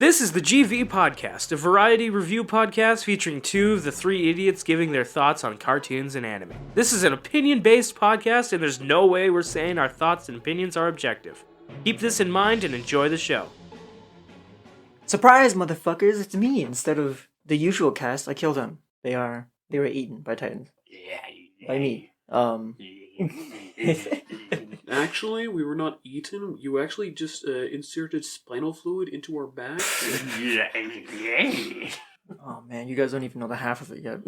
This is the GV Podcast, a variety review podcast featuring two of the three idiots giving their thoughts on cartoons and anime. This is an opinion-based podcast, and there's no way we're saying our thoughts and opinions are objective. Keep this in mind and enjoy the show. Surprise, motherfuckers! It's me instead of the usual cast. I killed them. They were eaten by titans. By me. Actually, we were not eaten. You actually just inserted spinal fluid into our back. Oh man, you guys don't even know the half of it yet.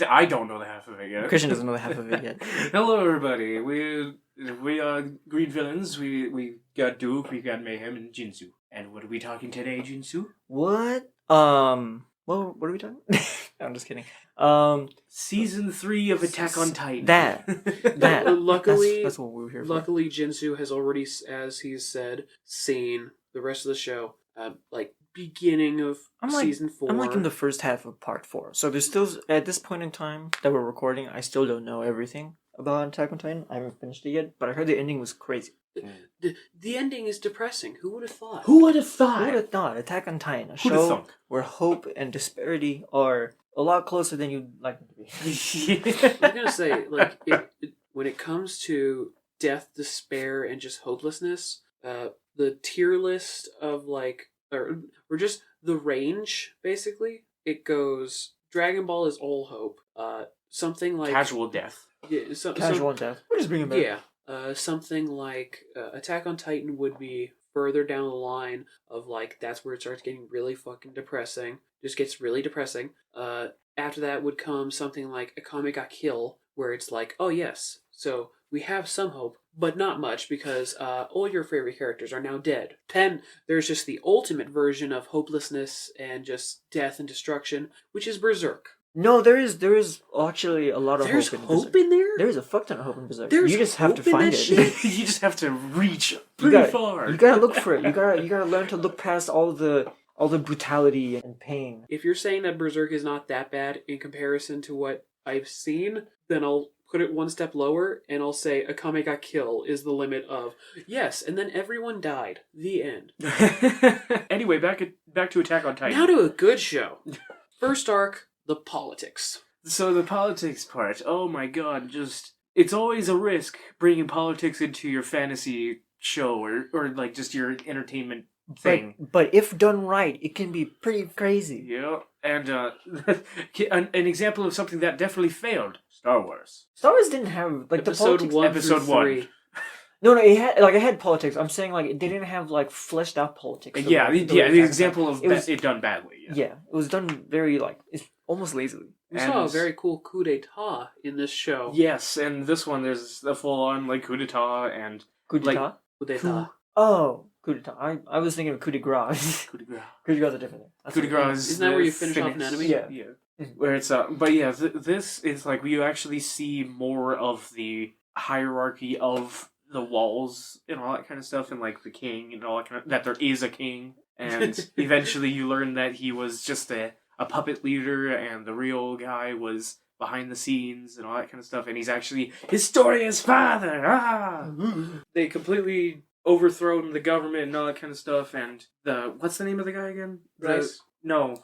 I don't know the half of it yet. Christian doesn't know the half of it yet. Hello, everybody. We are greenvillains. We got Duke, we got Mayhem, and Jinsu. And what are we talking today, Jinsu? What? Well, what are we talking? I'm just kidding. Season 3 of Attack on Titan. That. Luckily, that's what we were here for. Luckily, Jinsu has already, as he's said, seen the rest of the show. Beginning of season 4. I'm in the first half of part 4. So there's still, at this point in time that we're recording, I still don't know everything about Attack on Titan. I haven't finished it yet, but I heard the ending was crazy. The ending is depressing. Who would have thought? Who would have thought? Attack on Titan, a show where hope and disparity are a lot closer than you'd like them to be. I was gonna say, when it comes to death, despair, and just hopelessness, the tier list of or just the range, basically, it goes Dragon Ball is all hope. Something like Casual death. Yeah, Casual death. We're just bringing it back. Yeah. Something like Attack on Titan would be further down the line of that's where it starts getting really fucking depressing. Just gets really depressing. After that would come something like Akame ga Kill, where it's oh yes, so we have some hope, but not much because all your favorite characters are now dead. Then there's just the ultimate version of hopelessness and just death and destruction, which is Berserk. No, there is actually a lot of There's hope in hope Berserk. in there? There is a fuck ton of hope in Berserk. There's you just have to hope in find that it. shit? You just have to reach pretty far. You gotta look for it. You gotta learn to look past all the brutality and pain. If you're saying that Berserk is not that bad in comparison to what I've seen, then I'll put it one step lower and I'll say Akame ga Kill is the limit of yes, and then everyone died. The end. Anyway, back to Attack on Titan. Now to a good show. First arc, the politics. So the politics part, oh my god, it's always a risk bringing politics into your fantasy show or just your entertainment thing. But if done right, it can be pretty crazy. Yeah, and an example of something that definitely failed, Star Wars. Star Wars didn't have the politics. Episode 1. No, it had politics. I'm saying it didn't have fleshed out politics. The example of it done badly. Yeah, it was done very it's almost lazily. We saw a very cool coup d'etat in this show. Yes, and this one there's a full on coup d'etat and coup d'etat. Coup d'etat. Coup d'etat. I was thinking of coup de grace. Coup de grace. Coup de grace is a different thing. Coup de grace isn't that where you finish off an enemy? Yeah. Where it's but yeah, this is you actually see more of the hierarchy of the walls and all that kind of stuff, and the king and all that kind of, that there is a king, and eventually you learn that he was just a puppet leader and the real guy was behind the scenes and all that kind of stuff, and he's actually Historia's father. They completely overthrown the government and all that kind of stuff, and what's the name of the guy again? Bryce? No,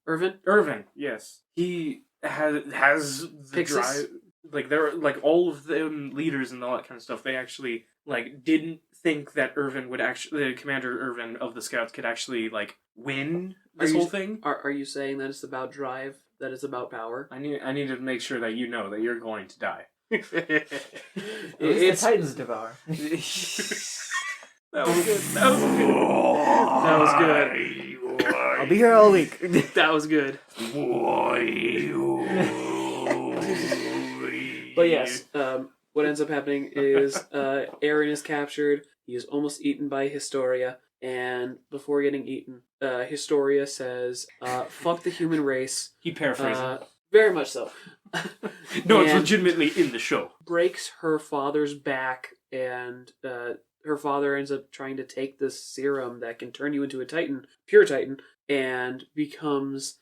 Irvin, yes. He has the drive. They're all of them leaders and all that kind of stuff. They actually didn't think that Irvin would the Commander Irvin of the Scouts could actually win this whole thing. Are you saying that it's about drive? That it's about power? I need to make sure that you know that you're going to die. It's the Titans devour. That was good. That was good. I'll be here all week. That was good. But yes, what ends up happening is Eren is captured. He is almost eaten by Historia. And before getting eaten, Historia says, fuck the human race. He paraphrases. Very much so. No, it's legitimately in the show. Breaks her father's back, and her father ends up trying to take this serum that can turn you into a Titan, pure Titan, and becomes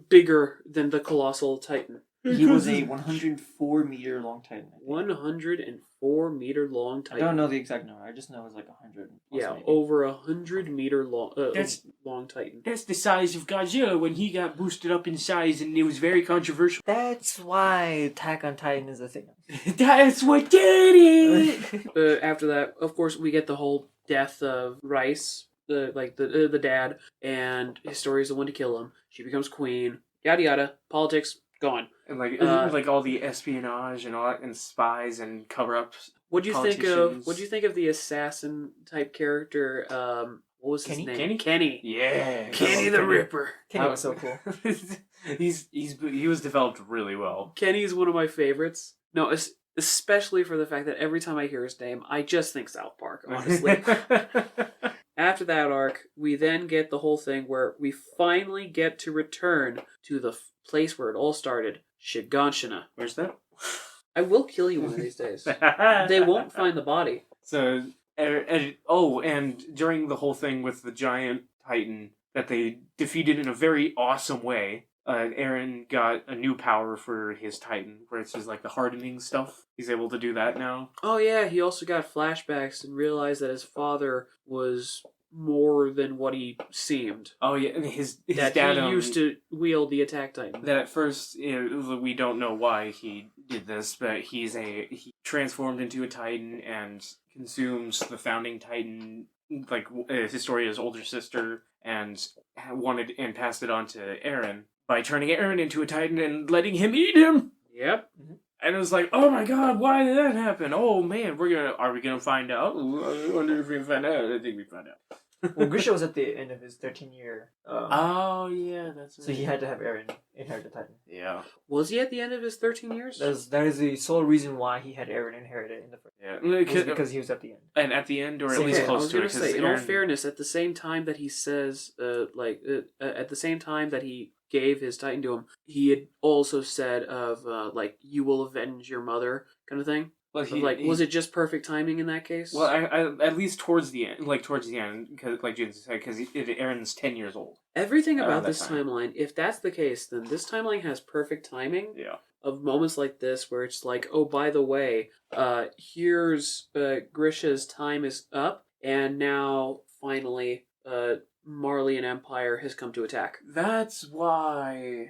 bigger than the colossal Titan. He was a 104-meter long Titan. I think. 104-meter long I Titan. don't know the exact number. I just know it was like 100. Yeah, maybe. over 100-meter long. Long Titan. That's the size of Godzilla when he got boosted up in size, and it was very controversial. That's why Attack on Titan is a thing. That's what did it! After that, of course, we get the whole death of Rice, the dad, and Historia's the one to kill him. She becomes queen. Yada yada. Politics gone. And like all the espionage and all that, and spies and cover-ups. What'd you think of the assassin type character? What was his Kenny? name? Kenny. Yeah, Kenny the Ripper. Kenny was so cool. he was developed really well. Kenny's one of my favorites. No, especially for the fact that every time I hear his name, I just think South Park, honestly. After that arc, we then get the whole thing where we finally get to return to the place where it all started, Shiganshina. Where's that? I will kill you one of these days. They won't find the body. So, and during the whole thing with the giant titan that they defeated in a very awesome way, Eren got a new power for his titan, where it's just like the hardening stuff. He's able to do that now. Oh yeah, he also got flashbacks and realized that his father was more than what he seemed. Oh yeah, and his that dad he used to wield the attack titan. That at first, we don't know why he did this, but he transformed into a titan and consumes the founding titan, like Historia's older sister, and passed it on to Eren by turning Eren into a titan and letting him eat him. Yep. And it was like, oh my god, why did that happen? Oh man, are we gonna find out? I wonder if we can find out. I think we found out. Well, Grisha was at the end of his 13-year. Oh yeah, that's right. So he had to have Eren inherit the Titan. Yeah. Was he at the end of his 13 years? That is the sole reason why he had Eren inherit it in the first. Yeah, because he was at the end. And at the end, or at So, least yeah, close to it. I was gonna say, in all fairness, at the same time that he says, at the same time that he gave his Titan to him, he had also said of you will avenge your mother kind of thing. Well, was it just perfect timing in that case? Well, I at least towards the end, because like Jason said, because Eren's 10 years old. Everything about that this time. timeline, if that's the case, then this timeline has perfect timing. Yeah. Of moments like this where it's like, oh, by the way, here's Grisha's time is up, and now finally, Marleyan Empire has come to attack. That's why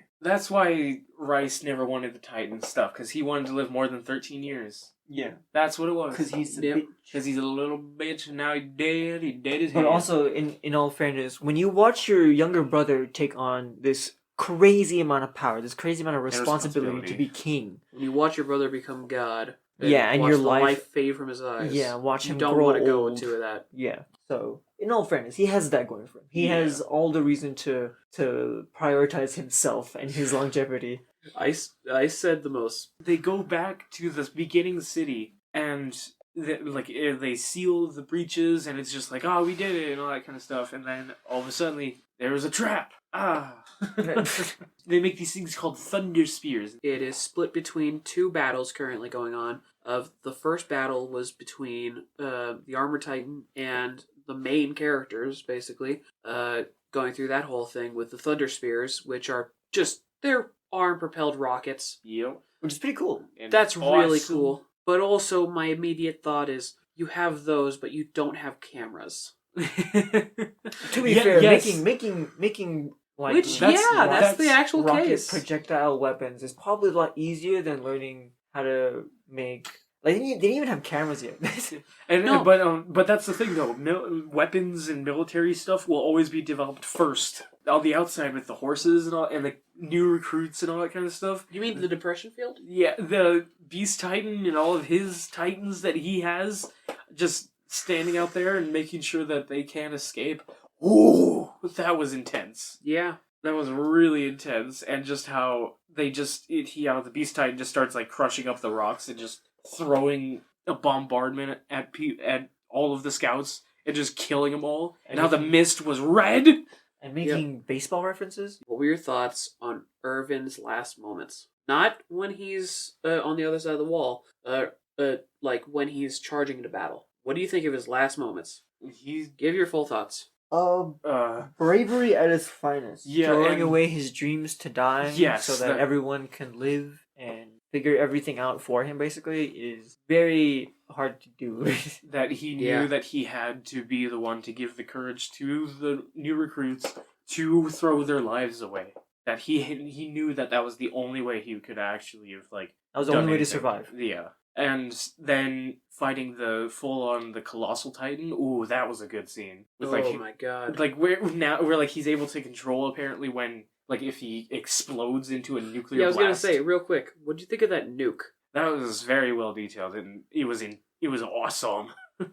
Rice never wanted the Titan stuff, because he wanted to live more than 13 years. Yeah. That's what it was. Because he's a Yep. bitch. Because he's a little bitch, and now he's dead. He dead as But hell. also, in all fairness, when you watch your younger brother take on this crazy amount of power, this crazy amount of responsibility to be king. When you watch your brother become God, And watch your the life fade from his eyes. Yeah, watch you him don't grow want to go old. into that. Yeah. So, in all fairness, he has that going for him. He has all the reason to prioritize himself and his longevity. I said the most. They go back to the beginning city, and they seal the breaches, and it's just like, oh, we did it, and all that kind of stuff. And then all of a sudden, there was a trap. They make these things called thunder spears. It is split between two battles currently going on. The first battle was between the Armor Titan and the main characters, basically, going through that whole thing with the thunder spears, which are just, they're arm-propelled rockets. Yep. Which is pretty cool. And That's really awesome. cool. But also, my immediate thought is, you have those, but you don't have cameras. To be fair, making like Which, that's the actual rocket case. projectile weapons is probably a lot easier than learning how to make. Like they didn't even have cameras yet. But that's the thing though. Weapons and military stuff will always be developed first. On the outside with the horses and all, and the new recruits and all that kind of stuff. You mean the Depression Field? Yeah, the Beast Titan and all of his Titans that he has, just standing out there and making sure that they can't escape. Ooh, that was intense. Yeah. That was really intense, and just how they the Beast Titan just starts like crushing up the rocks and just throwing a bombardment at all of the scouts and just killing them all. And how the mist was red. And making baseball references. What were your thoughts on Irvin's last moments? Not when he's on the other side of the wall, like when he's charging into battle. What do you think of his last moments? Give your full thoughts. Bravery at its finest. Yeah, throwing and- away his dreams to die, Yes, so that everyone can live. and figure everything out for him basically is very hard to do. That he knew that he had to be the one to give the courage to the new recruits to throw their lives away. That he knew that was the only way he could actually have that was the only way to survive. Yeah. And then fighting the Colossal Titan. Ooh, that was a good scene. With, my god! Like where like he's able to control apparently when like if he explodes into a nuclear. Yeah, I was blast. gonna say real quick. What do you think of that nuke? That was very well detailed, and it was awesome. That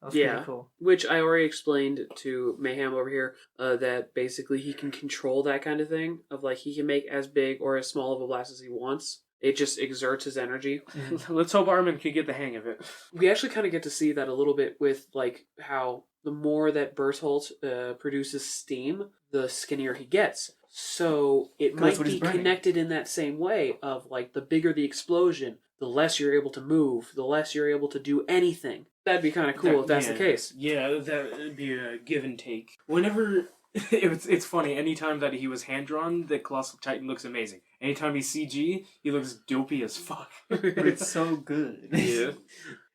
was pretty cool. Which I already explained to Mayhem over here, that basically he can control that kind of thing. Of like he can make as big or as small of a blast as he wants. It just exerts his energy. Let's hope Armin can get the hang of it. We actually kind of get to see that a little bit with like how the more that Bertolt produces steam, the skinnier he gets. So it might be connected in that same way of like the bigger the explosion, the less you're able to move, the less you're able to do anything. That'd be kind of cool if that's the case. Yeah, that would be a give and take. Whenever it's funny, anytime that he was hand drawn, the Colossal Titan looks amazing. Anytime he's CG, he looks dopey as fuck. But it's so good. Yeah.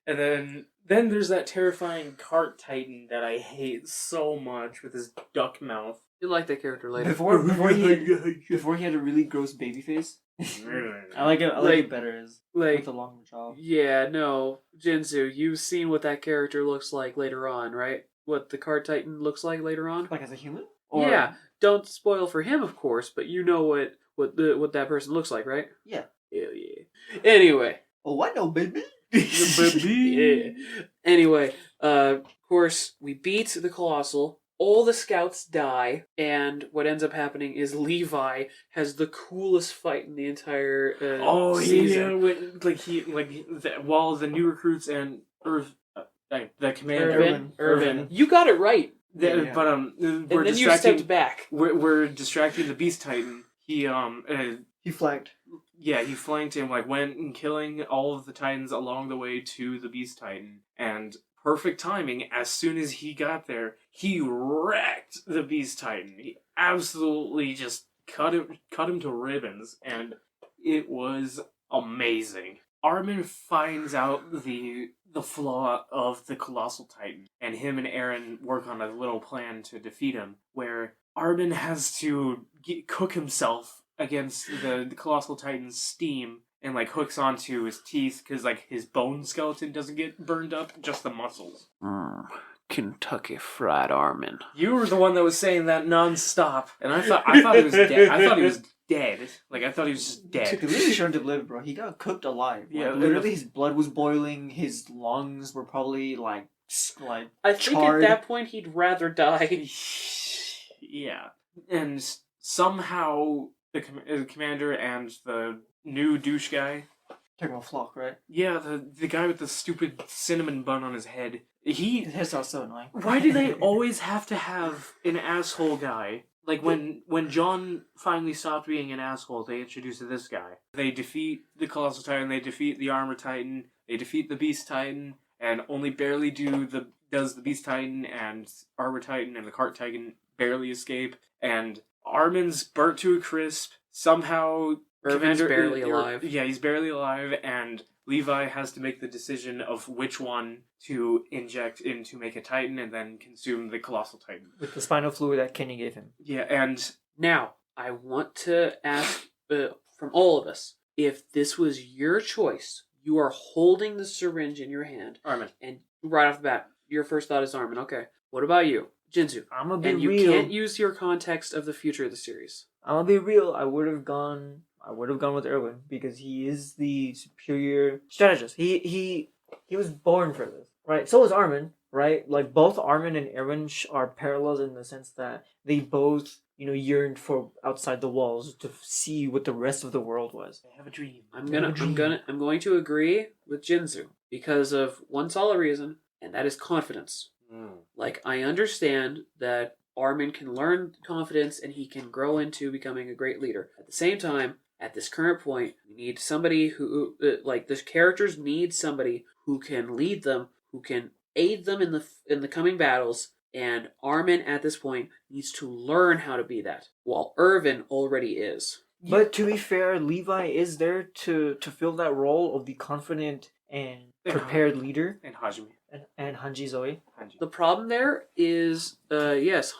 And then there's that terrifying cart titan that I hate so much with his duck mouth. You like that character later. Before he had a really gross baby face. I like it better as with a longer jaw. Yeah, no, Jinzu, you've seen what that character looks like later on, right? What the cart titan looks like later on? Like as a human? Yeah, don't spoil for him, of course, but you know what that person looks like, right? Yeah. Hell yeah. Anyway. Oh, I know, baby. Yeah. Anyway, of course, we beat the Colossal. All the scouts die, and what ends up happening is Levi has the coolest fight in the entire season. While the new recruits and the commander Irvin. You got it right. But and then you stepped back. We're distracting the Beast Titan. He flanked. Yeah, he flanked him, like went and killing all of the Titans along the way to the Beast Titan, and perfect timing. As soon as he got there, he wrecked the Beast Titan. He absolutely just cut him to ribbons, and it was amazing. Armin finds out the flaw of the Colossal Titan, and him and Eren work on a little plan to defeat him, where Armin has to cook himself against the Colossal Titan's steam and like hooks onto his teeth because like his bone skeleton doesn't get burned up, just the muscles. Kentucky Fried Armin. You were the one that was saying that nonstop, and I thought he was dead. I thought he was dead. Like I thought he was just dead. He really shouldn't have lived, bro. He got cooked alive. Yeah, literally, his blood was boiling. His lungs were probably like I think charred. At that point he'd rather die. Yeah, and somehow the commander and the new douche guy. Talking about Flock, right? Yeah, the guy with the stupid cinnamon bun on his head. His hairstyle's so annoying. Why do they always have to have an asshole guy? Like when John finally stopped being an asshole, they introduced this guy. They defeat the Colossal Titan, they defeat the Armor Titan, they defeat the Beast Titan, and only barely does the Beast Titan and Armor Titan and the Cart Titan barely escape. And Armin's burnt to a crisp. Somehow Irvin's barely alive. Yeah, he's barely alive, and Levi has to make the decision of which one to inject in to make a Titan and then consume the Colossal Titan. With the spinal fluid that Kenny gave him. Yeah, and now, I want to ask from all of us, if this was your choice, you are holding the syringe in your hand. Armin. And right off the bat, your first thought is Armin. Okay. What about you? Jinzu. I'm gonna be real. And you can't use your context of the future of the series. I'm gonna be real. I would have gone with Erwin because he is the superior strategist. He was born for this, right? So was Armin, right? Like both Armin and Erwin are parallels in the sense that they both, yearned for outside the walls to see what the rest of the world was. They have a dream. I'm going to agree with Jinzu because of one solid reason, and that is confidence. Like, I understand that Armin can learn confidence and he can grow into becoming a great leader. At the same time, at this current point, we need somebody who, the characters need somebody who can lead them, who can aid them in the coming battles, and Armin at this point needs to learn how to be that, while Irvin already is. But to be fair, Levi is there to fill that role of the confident and prepared leader. And Hajime. And Hanji Zoe. The problem there is, yes,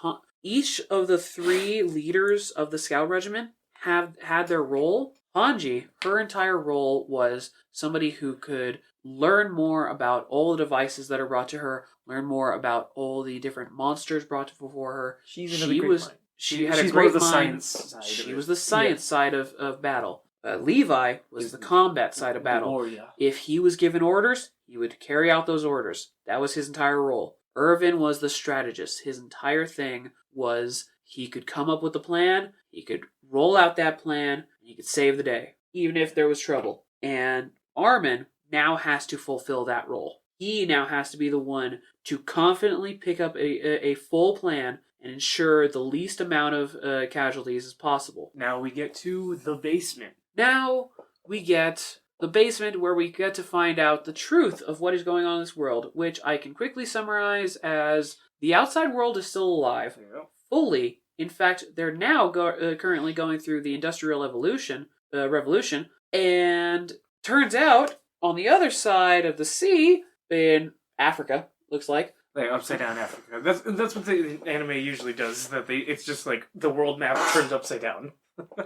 each of the 3 leaders of the Scout Regiment have had their role. Hanji, her entire role was somebody who could learn more about all the devices that are brought to her, learn more about all the different monsters brought before her. She's another great mind. She had a She's great more of the mind. science side. She was the science side of battle. Levi was the combat side of battle. If he was given orders, he would carry out those orders. That was his entire role. Irvin was the strategist. His entire thing was he could come up with a plan, he could roll out that plan, and he could save the day, even if there was trouble. And Armin now has to fulfill that role. He now has to be the one to confidently pick up a full plan and ensure the least amount of casualties as possible. Now we get to the basement. Now we get the basement, where we get to find out the truth of what is going on in this world, which I can quickly summarize as the outside world is still alive. Yeah. Fully. In fact, they're now currently going through the Industrial Revolution, and turns out, on the other side of the sea, in Africa, looks like, Like upside down Africa. That's what the anime usually does. It's just like the world map turns upside down.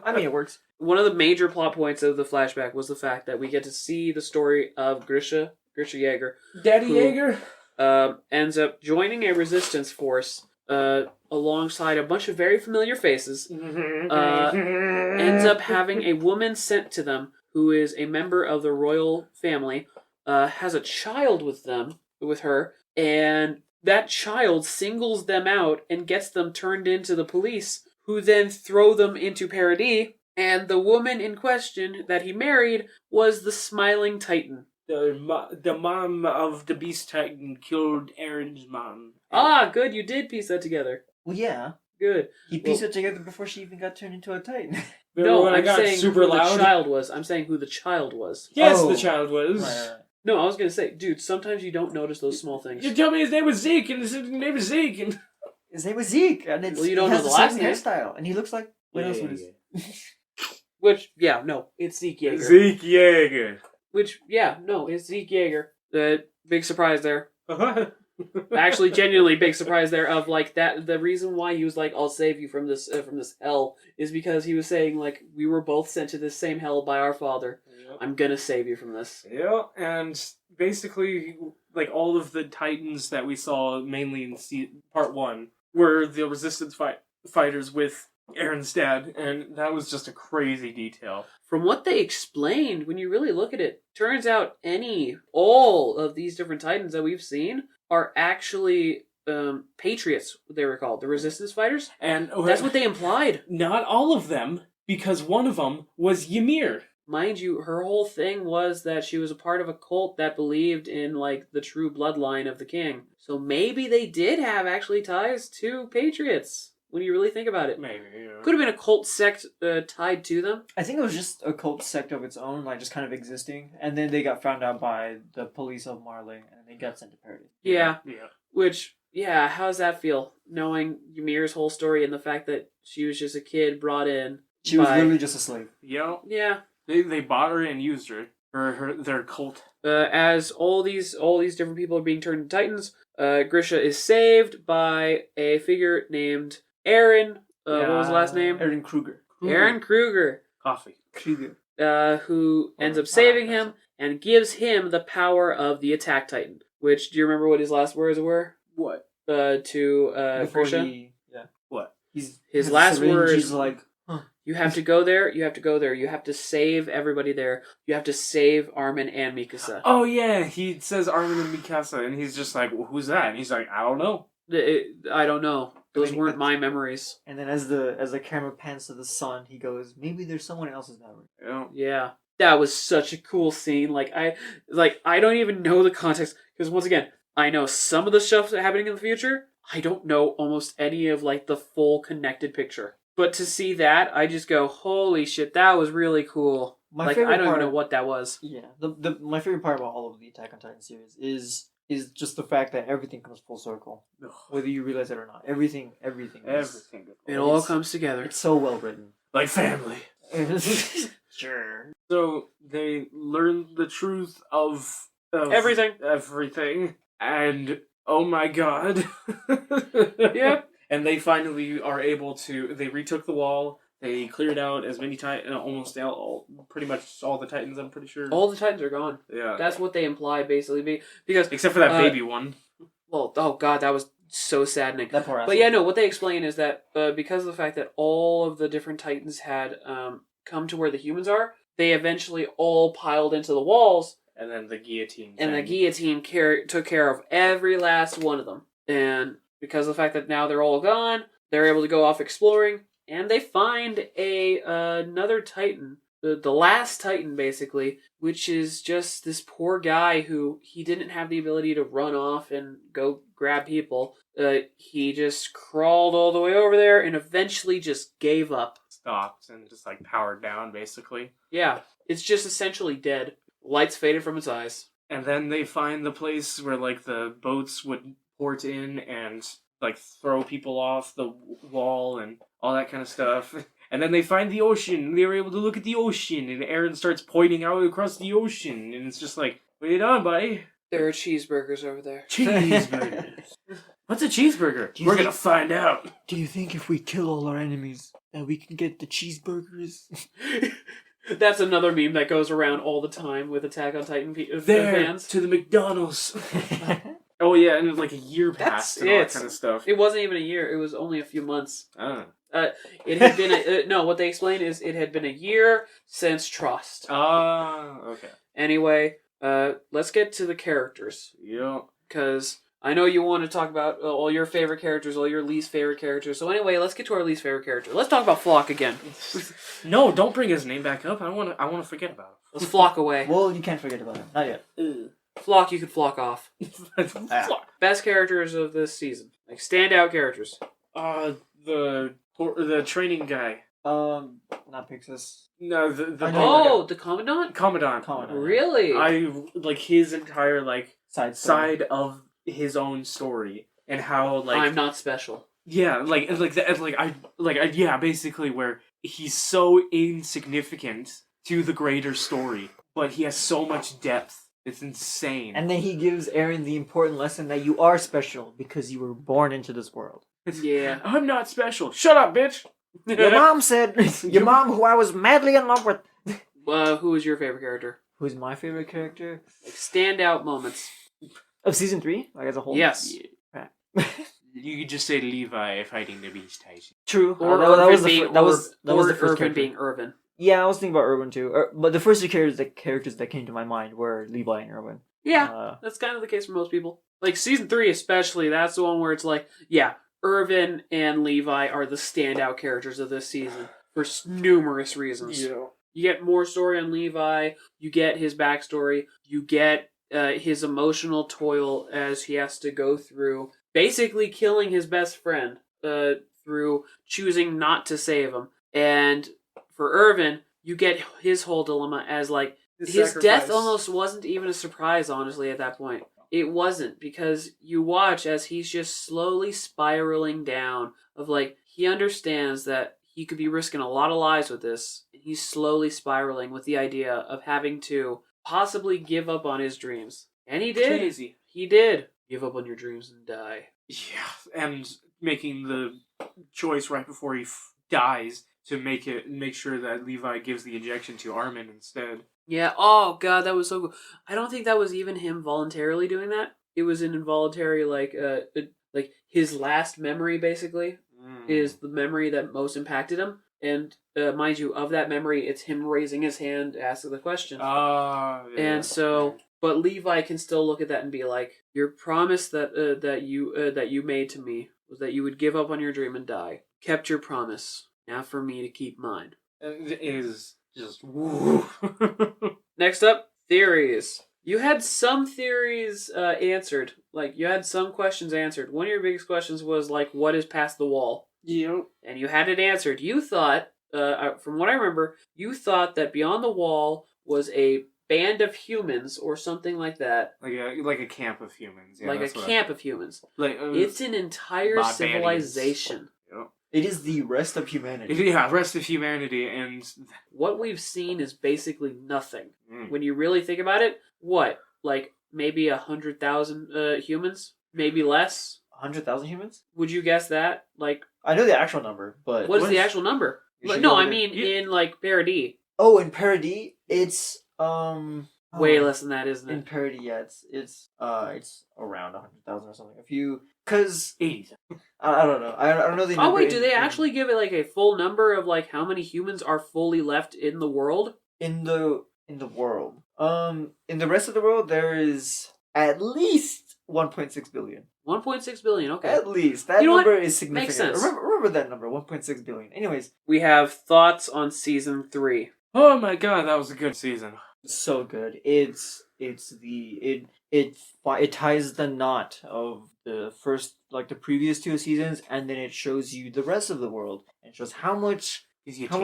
I mean, it works. one of the major plot points of the flashback was the fact that we get to see the story of Grisha Jaeger. Daddy Who- Jaeger. Ends up joining a resistance force alongside a bunch of very familiar faces. Ends up having a woman sent to them who is a member of the royal family, has a child with her, and that child singles them out and gets them turned into the police, who then throw them into Paradis, and the woman in question that he married was the Smiling Titan. The mom of the Beast Titan killed Aaron's mom. Ah, good, you did piece that together. Well, yeah. Good. He pieced it together before she even got turned into a Titan. No, I I'm got saying super who loud. the child was. I'm saying who the child was. Yes, Oh. the child was. Right. No, I was going to say, dude, sometimes you don't notice those small things. You tell me his name was Zeke, and his name was Zeke, and His name was Zeke, and it's, Well, you don't he has know the the last same name. hairstyle, and he looks like. What else would his? Which, yeah, no, it's Zeke Yeager. Zeke Yeager. Which, yeah, no, it's Zeke Yeager. Big surprise there. Actually, genuinely big surprise there of, like, that, the reason why he was like, I'll save you from this hell, is because he was saying, like, we were both sent to this same hell by our father. Yep. I'm gonna save you from this. Yeah, and basically, like, all of the Titans that we saw, mainly in part 1, were the Resistance fighters with Aaron's dad, and that was just a crazy detail. From what they explained, when you really look at it, turns out all of these different Titans that we've seen are actually Patriots, what they were called, the Resistance fighters. And That's what they implied. Not all of them, because one of them was Ymir. Mind you, her whole thing was that she was a part of a cult that believed in, like, the true bloodline of the king. So maybe they did have actually ties to Patriots, when you really think about it. Maybe, yeah. Could have been a cult sect tied to them. I think it was just a cult sect of its own, like just kind of existing, and then they got found out by the police of Marley, and they got sent to Paradis. Yeah. Yeah. Which, yeah, how does that feel? Knowing Ymir's whole story and the fact that she was just a kid brought in. She was by- literally just a slave. Yeah. Yeah. They bought her and used her for their cult. As all these different people are being turned into Titans, Grisha is saved by a figure named Aaron. What was the last name? Aaron Kruger. Aaron Kruger. Coffee. Kruger. Who ends up saving him and gives him the power of the Attack Titan. Which, do you remember what his last words were? What? To Grisha? What? His last words. He's like, You have to go there. You have to go there. You have to save everybody there. You have to save Armin and Mikasa. Oh yeah, he says Armin and Mikasa, and he's just like, well, "Who's that?" And he's like, "I don't know." I don't know. Those I mean, weren't my memories. and then as the camera pans to the sun, he goes, maybe there's someone else's memory. Yeah. Yeah, that was such a cool scene. I don't even know the context because once again, I know some of the stuff that's happening in the future. I don't know almost any of like the full connected picture. But to see that, I just go, holy shit, that was really cool. My like, favorite I don't part, even know what that was. Yeah, my favorite part about all of the Attack on Titan series is just the fact that everything comes full circle, Ugh. whether you realize it or not. Everything. It all comes together. It's so well written. Like family. Sure. So they learn the truth of Everything. and oh my god. Yep. And they finally are able to. They retook the wall. They cleared out as many pretty much all the Titans. I'm pretty sure. All the Titans are gone. Yeah. That's what they imply, basically, because Except for that baby one. well, oh god, that was so saddening. That poor asshole. But yeah, no, what they explain is that because of the fact that all of the different Titans had come to where the humans are, they eventually all piled into the walls, And then the guillotine. and the guillotine took care of every last one of them. And because of the fact that now they're all gone, they're able to go off exploring, and they find another Titan, the last Titan, basically, which is just this poor guy who he didn't have the ability to run off and go grab people. He just crawled all the way over there and eventually just gave up. Stopped and just like powered down, basically. Yeah, it's just essentially dead. Lights faded from its eyes. And then they find the place where like the boats would port in and like throw people off the wall and all that kind of stuff. And then they find the ocean. And they were able to look at the ocean, and Aaron starts pointing out across the ocean, and it's just like, wait on, buddy. There are cheeseburgers over there. Cheeseburgers. What's a cheeseburger? We're gonna find out. Do you think if we kill all our enemies, that we can get the cheeseburgers? That's another meme that goes around all the time with Attack on Titan There, fans. to the McDonald's. Oh yeah, and like a year passed and all that kind of stuff. It wasn't even a year. It was only a few months. It It had been no. What they explained is it had been a year since Trust. Okay. Anyway, let's get to the characters, Yeah. because I know you want to talk about all your favorite characters, all your least favorite characters. So anyway, let's get to our least favorite character. Let's talk about Flock again. No, don't bring his name back up. I want to forget about him. Let's flock away. Well, you can't forget about him. Not yet. Flock, you could flock off. Flock. Best characters of this season, like standout characters. The training guy. Not Pixis. No, the The Commandant. Commandant. Really? I like his entire like Side side of his own story and how like I'm not special. yeah basically where he's so insignificant to the greater story, but he has so much depth. It's insane. And then he gives Aaron the important lesson that you are special because you were born into this world. Yeah. I'm not special. Shut up, bitch. Your mom said. Your mom, who I was madly in love with. Who is your favorite character? Who's my favorite character? Like standout moments. Of season 3? Like as a whole? Yes. Yeah. You could just say Levi fighting the Beast Titan. True. Or that was Irvin the first Irvin character. being Irvin. Yeah, I was thinking about Irwin too. But the first two characters that came to my mind were Levi and Irwin. Yeah, that's kind of the case for most people. Like season 3 especially, that's the one where it's like, yeah, Irvin and Levi are the standout characters of this season for numerous reasons. Yeah. You get more story on Levi, you get his backstory, you get his emotional toil as he has to go through basically killing his best friend through choosing not to save him. And for Irvin, you get his whole dilemma as like his death almost wasn't even a surprise, honestly, at that point. It wasn't, because you watch as he's just slowly spiraling down of like he understands that he could be risking a lot of lives with this. He's slowly spiraling with the idea of having to possibly give up on his dreams. And he did. Crazy. He did. Give up on your dreams and die. Yeah, and making the choice right before he dies to make sure that Levi gives the injection to Armin instead. Yeah, oh god, that was so cool. I don't think that was even him voluntarily doing that. It was an involuntary, like his last memory, basically, is the memory that most impacted him. And, mind you, of that memory, it's him raising his hand to ask the question. Yeah. And so, but Levi can still look at that and be like, your promise that you made to me was that you would give up on your dream and die. Kept your promise. Now for me to keep mine. It is just woo. Next up, theories. You had some theories answered. Like, you had some questions answered. One of your biggest questions was, like, what is past the wall? Yep. And you had it answered. You thought, from what I remember, you thought that beyond the wall was a band of humans or something like that. Like a camp of humans. Yeah, like a camp of humans. Like it's an entire civilization. Yep. It is the rest of humanity. Yeah, rest of humanity, and What we've seen is basically nothing. Mm. When you really think about it, what? Like, maybe 100,000 humans? Maybe less? 100,000 humans? Would you guess that? Like, I know the actual number, but what is the actual number? You should No, go I with mean it. in like parody. oh, in parody, it's Way less than that, isn't in it? parody. Yeah, it's around 100,000 or something. If you, cause 80. I don't know. I don't know the. Oh number wait, do they in- actually give it like a full number of like how many humans are fully left in the world? in the world? In the rest of the world, there is at least 1.6 billion. 1.6 billion. Okay. At least that You know number what? is significant. Makes sense. Remember that number, 1.6 billion. Anyways, We have thoughts on season 3. Oh my god, that was a good season. so good. It ties the knot of the first, like the previous 2 seasons, and then it shows you the rest of the world and shows how much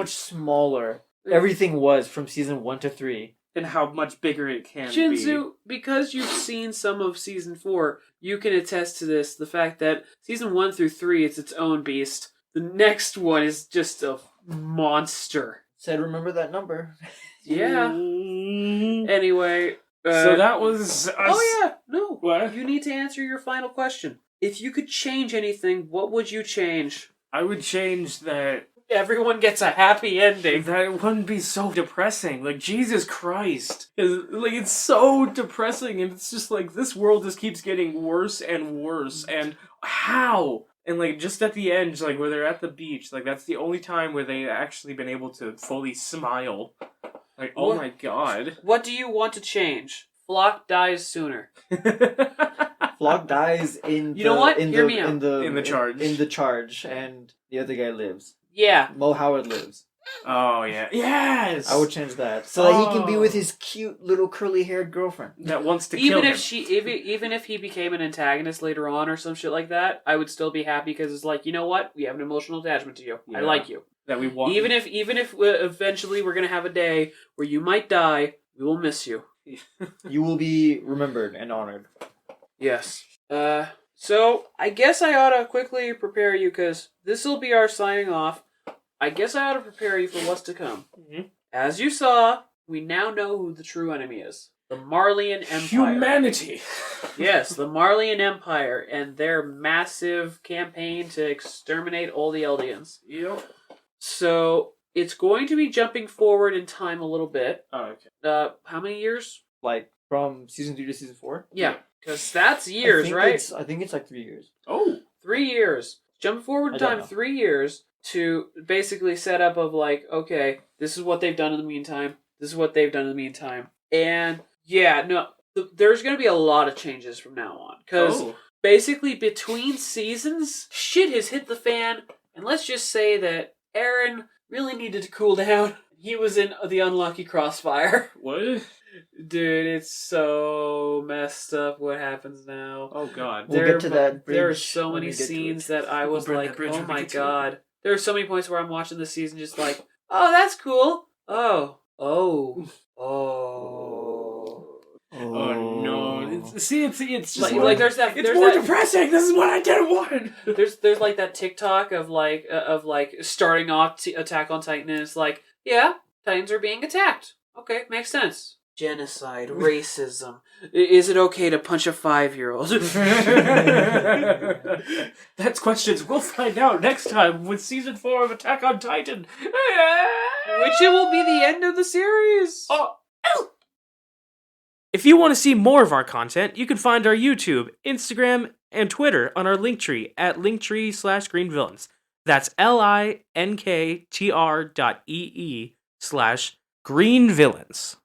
smaller everything was from season 1 to 3. and how much bigger it can Shinzu, because you've seen some of season 4, you can attest to this. The fact that season 1 through 3, it's its own beast. The next one is just a monster. Said, remember that number. Yeah. be. Anyway. So that was. Oh yeah, no. What? You need to answer your final question. If you could change anything, what would you change? I would change that. Everyone gets a happy ending. That it wouldn't be so depressing. Like, Jesus Christ. Like, it's so depressing, and it's just like, this world just keeps getting worse and worse, and how? And, like, just at the end, like, where they're at the beach, like, that's the only time where they actually been able to fully smile. Like, oh What? my god. What do you want to change? Flock dies sooner. Flock dies in. You know what? In Hear the, me out. In the charge. In the charge, and the other guy lives. Yeah. Mo Howard lives. Oh, yeah. Yes! I would change that so that he can be with his cute little curly-haired girlfriend. That wants to Even kill if him. even if he became an antagonist later on or some shit like that, I would still be happy because it's like, you know what? We have an emotional attachment to you. I Yeah. like you. That we want. Even if eventually we're gonna have a day where you might die, we will miss you. You will be remembered and honored. Yes. So I guess I ought to quickly prepare you because this will be our signing off. I guess I ought to prepare you for what's to come. Mhm. As you saw, we now know who the true enemy is. The Marleyan Empire. Humanity! Yes, the Marleyan Empire and their massive campaign to exterminate all the Eldians. Yep. So it's going to be jumping forward in time a little bit. Oh, okay. How many years? Like from season 2 to season 4. Yeah, because that's years, right? I think it's like 3 years. Oh! 3 years. Jumping forward in I don't time know. 3 years to basically set up of like, okay, this is what they've done in the meantime. This is what they've done in the meantime. And yeah, no, there's going to be a lot of changes from now on. Because Oh. basically between seasons, shit has hit the fan. And let's just say that Aaron really needed to cool down. He was in the unlucky crossfire. What? Dude, it's so messed up what happens now. Oh, God. We'll get to that There are bridge so when many we get to scenes it. that I We'll was burn like, that bridge oh when we my get to it. god. There are so many points where I'm watching this season just like, oh, that's cool. Oh. Oh, Oh no. It's just Like there's that It's there's more that, depressing! This is what I didn't want! there's like that TikTok of like starting off Attack on Titan and it's like, yeah, Titans are being attacked. Okay, makes sense. Genocide, racism. Is it okay to punch a 5-year-old? That's questions we'll find out next time with season 4 of Attack on Titan. Which it will be the end of the series. Oh. If you want to see more of our content, you can find our YouTube, Instagram, and Twitter on our Linktree at linktree/greenvillains. That's linktr.ee/greenvillains.